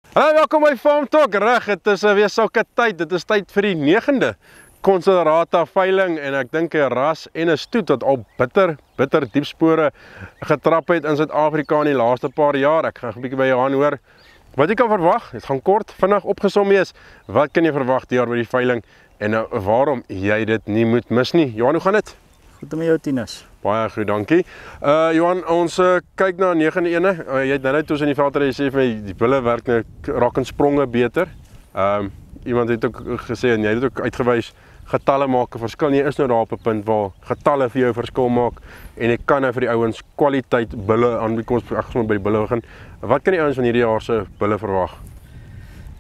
Hallo, welkom by Farm Talk. Reg, dit is weer sulke tyd. Dit is tyd vir die 9de Considerata veiling en ek dink 'n ras en 'n stoet wat al bitter diep spore getrap het in Suid-Afrika in die laaste paar jaar. Ek gaan 'n bietjie by Johan hoor wat jy kan verwag. Dit gaan kort vinnig opgesom wees. Wat kan jy verwag die jaar by die veiling en waarom jy dit nie moet mis nie. Johan, hoe gaan dit? Goed met jou, Tinus. Baie goed, dankie. Johan, ons kyk na 9de ene. Jy het nou toe in die veld jy sê vir my die bulle werk nou raak in spronge beter. Iemand het ook gesê en jy het ook uitgewys getalle maak 'n verskil. Jy is nou daar op 'n punt waar getalle vir jou verskil maak en jy kan nou vir die ouens kwaliteit bulle aanbied. Kom ons by die bulle begin. Wat kan die ouens van hierdie jaar se bulle verwag?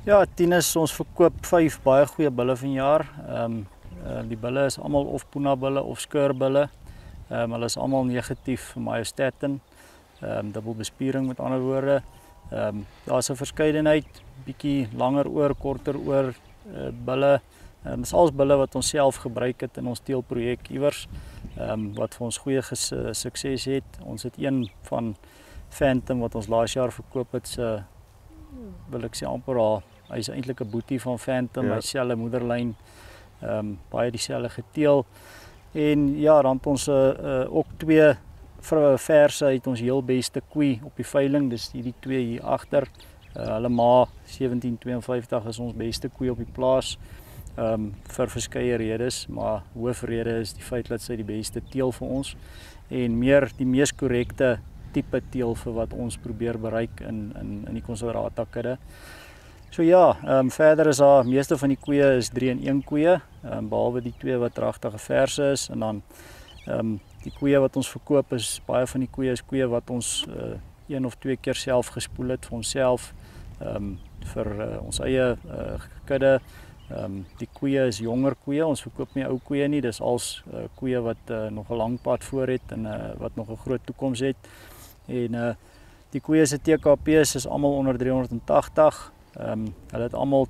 Ja, Tinus, ons verkoop 5 baie goeie bulle vanjaar. Die bulle is almal of Puna bulle of skeurbulle. Hulle is almal negatief vir myostatin, dubbelbespiering met ander woorde. Daar's 'n verskeidenheid, bietjie langer oor, korter oor bulle. Dis als bulle wat ons self gebruik het in ons teelprojek iewers, wat vir ons goeie sukses het. Ons het een van Phantom wat ons laas jaar verkoop het, wil ek sê amper hy's eintlik 'n boetie van Phantom, ja. Hy selfe moederlyn, baie dieselfde geteel. En ja, dan het ons ook 2 verse uit ons heel beste koei op die veiling, dis hierdie 2 hier agter. Hulle ma 1752 is ons beste koei op die plaas, vir verskeie redes, maar hoofrede is die feit dat sy die beste teel vir ons en die mees korrekte tipe teel vir wat ons probeer bereik in die Considerata kudde. So ja, verder is daar meeste van die koeie is 3-in-1 koeie, behalwe die 2 wat regtig verse is, en dan die koeie wat ons verkoop is, baie van die koeie is koeie wat ons 1 of 2 keer self gespoel het vir onsself, vir ons eie kudde. Die koeie is jonger koeie, ons verkoop nie ou koeie nie, dis als koeie wat nog 'n lang pad voor het en wat nog 'n groot toekoms het. En die koeie se TKP's is almal onder 380. Hulle het almal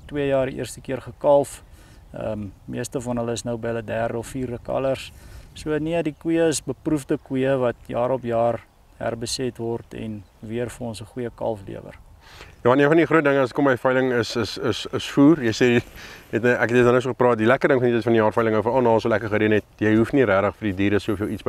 2 jaar die eerste keer gekalf. Meeste van hulle is nou by hulle 3de of 4de kalvers. So nee, die koeie is beproefde koeie wat jaar op jaar herbeset word en weer vir ons 'n goeie kalf lewer. Ja, een van die groot dinge as kom by veiling is voer. Jy sê ek het nou so gepraat, die lekker ding van die jaar veiling of nou so lekker gereën het. Jy hoef nie regtig vir die diere soveel iets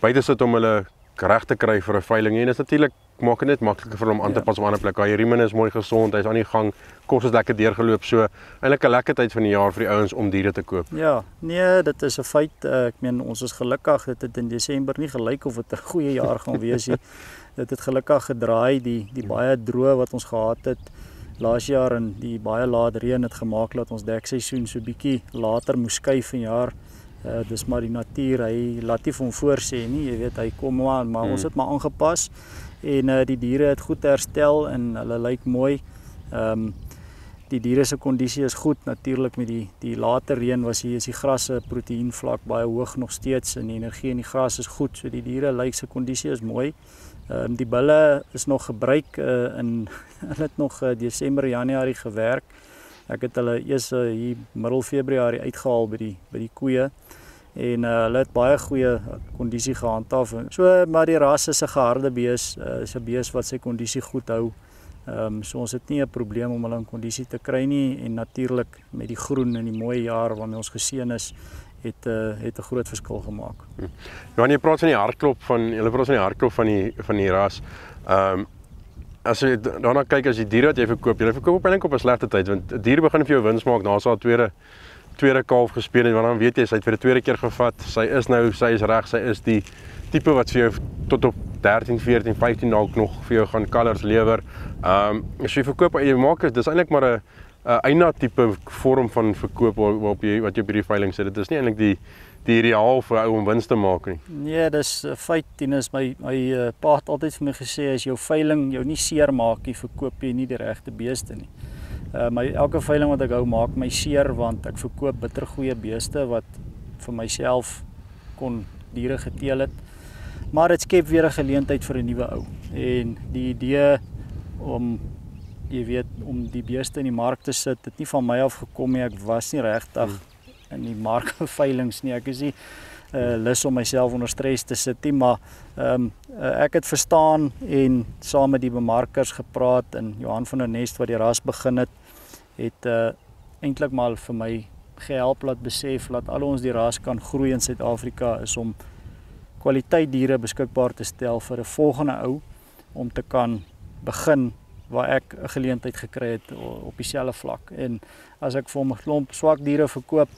buite sit om hulle reg te kry vir 'n veiling nie. En dis natuurlik maak dit net makliker vir hom aan te pas op 'n ander plek. Hy riemen is mooi gesond, hy's aan die gang, kos is lekker deurgeloop. So eintlik 'n lekker tyd van die jaar vir die ouens om diere te koop. Ja, nee, dit is 'n feit. Ek meen ons is gelukkig dit het in Desember nie gelyk of dit 'n goeie jaar gaan wees nie. Dit het gelukkig gedraai, die baie droë wat ons gehad het laas jaar en die baie laat reën het gemaak dat ons dekseisoen so bietjie later moes skuif vanjaar. Dis maar die natuur, hy laat nie vir hom voorsê nie, jy weet, hy kom maar ons het maar aangepas en die diere het goed herstel en hulle lyk mooi. Die diere se kondisie is goed, natuurlik met die late reën is die gras se proteïenvlak baie hoog nog steeds en die energie in die gras is goed, so die diere lyk se kondisie is mooi. Die bulle is nog gebruik hulle het nog Desember, Januarie gewerk. Ek het hulle eers hier middel Februarie uitgehaal by die koeie en hulle het baie goeie kondisie gehandhaaf. So maar die ras is 'n geharde bees, is 'n bees wat sy kondisie goed hou. So ons het nie 'n probleem om hulle in kondisie te kry nie en natuurlik met die groen en die mooi jaar waarmee ons geseën is, het 'n groot verskil gemaak. Ja, en jy praat van die hartklop van die ras. As jy daarna kyk as die diere wat jy verkoop op eintlik op 'n slegte tyd want 'n dier begin vir jou wins maak na sy tweede kalf gespeel en dan weet jy sy het vir 'n tweede keer gevat. Sy is reg, sy is die tipe wat vir jou tot op 13, 14, 15 dalk nog vir jou gaan kalvers lewer. As jy verkoop jy maak dis eintlik maar 'n eina tipe vorm van verkoop wat jy op hierdie veiling sê. Dit is nie eintlik die ideaal vir ou om wins te maak nie. Nee, dis 'n feit. Tinus, my pa het altyd vir my gesê as jou veiling jou nie seer maak nie, verkoop jy nie die regte beeste nie. Elke veiling wat ek hou maak my seer want ek verkoop bitter goeie beeste wat vir myself kon diere geteel het. Maar dit skep weer 'n geleentheid vir 'n nuwe ou. En die idee om die beeste in die mark te sit, het nie van my af gekom nie. Ek was nie regtig in die markveilings nie. Ek is nie lus om myself onder stres te sit nie, maar ek het verstaan en saam met die bemarkers gepraat en Johan van der Nest wat die ras begin het eintlik maar vir my gehelp laat besef dat al ons die ras kan groei in Suid-Afrika is om kwaliteit diere beskikbaar te stel vir 'n volgende ou om te kan begin waar ek 'n geleentheid gekry het op dieselfde vlak. En as ek vir hom 'n klomp swak diere verkoop,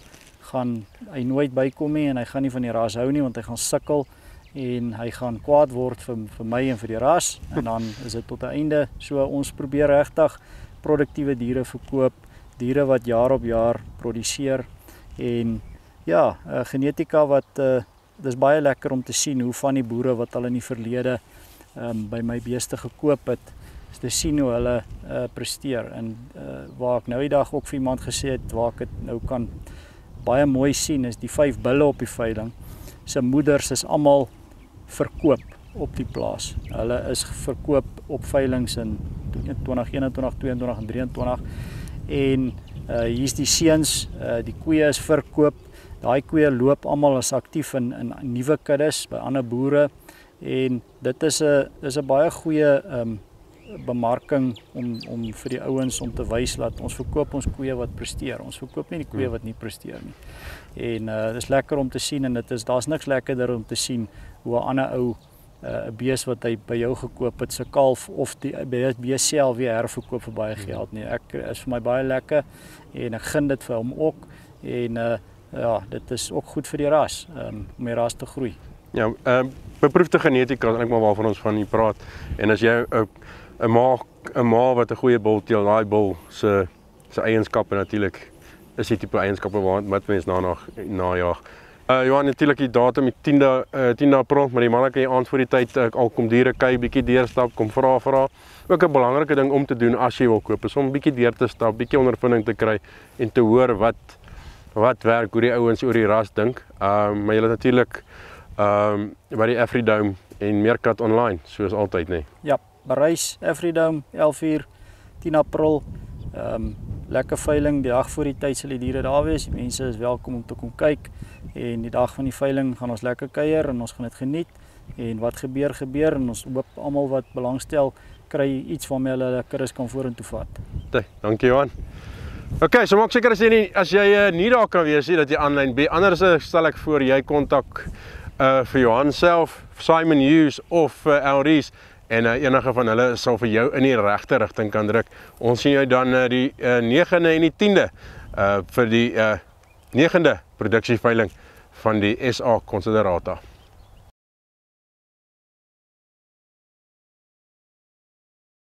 gaan hy nooit bykom nie en hy gaan nie van die ras hou nie want hy gaan sukkel en hy gaan kwaad word vir my en vir die ras en dan is dit tot 'n einde. So ons probeer regtig produktiewe diere verkoop, diere wat jaar op jaar produseer en ja, genetika wat dis baie lekker om te sien hoe van die boere wat al in die verlede by my beeste gekoop het, is te sien hoe hulle presteer en waar ek nou die dag ook vir iemand gesê het waar ek het nou kan baie mooi sien is die 5 bulle op die veiling. Se moeders is almal verkoop op die plaas. Hulle is verkoop op veilings in 2021, 22 en 23 en hier's die seuns, die koeie is verkoop. Daai koeie loop almal as aktief in nuwe kuddes by ander boere en dit is 'n baie goeie bemarking om vir die ouens om te wys dat ons verkoop ons koeie wat presteer. Ons verkoop nie die koeie wat nie presteer nie. En dis lekker om te sien en daar's niks lekkerder om te sien hoe 'n ander ou 'n bees wat hy by jou gekoop het, se kalf of die bees self weer herverkoop vir baie geld nie. Ek is vir my baie lekker en ek gun dit vir hom ook en ja, dit is ook goed vir die ras om die ras te groei. Ja, beproefde genetika is eintlik maar waarvan ons van praat. En as jy 'n ma wat 'n goeie bul teel, daai bul se eienskappe natuurlik is die tipe eienskappe wat mens najag. Johan, natuurlik die datum die 10de April, maar die manne kan jy aand voor die tyd al kom diere kyk, bietjie deurstap, kom vra. Ook 'n belangrike ding om te doen as jy wil koop, is om bietjie deur te stap, bietjie ondervinding te kry en te hoor wat werk, hoe die ouens oor die ras dink. Maar jy het natuurlik by die Afridome en Meerkat online, soos altyd, nee. Ja, Parys, Afridome, 11:00, 10 April. Lekker veiling, die dag voor die tyd sal die diere daar wees. Die mense is welkom om te kom kyk en die dag van die veiling gaan ons lekker kuier en ons gaan dit geniet. En wat gebeur en ons hoop almal wat belangstel kry iets waarmee hulle lekker is kan vorentoe vat. Dankie Johan. Okay, so maak seker as jy nie daar kan wees nie dat jy aanlyn be. Anders stel ek voor jy kontak vir Johan self, Simon Hughes of Elries en enige van hulle sal vir jou in die regte rigting kan druk. Ons sien jou dan die 9de en die 10de vir die 9de produksieveiling van die SA Considerata.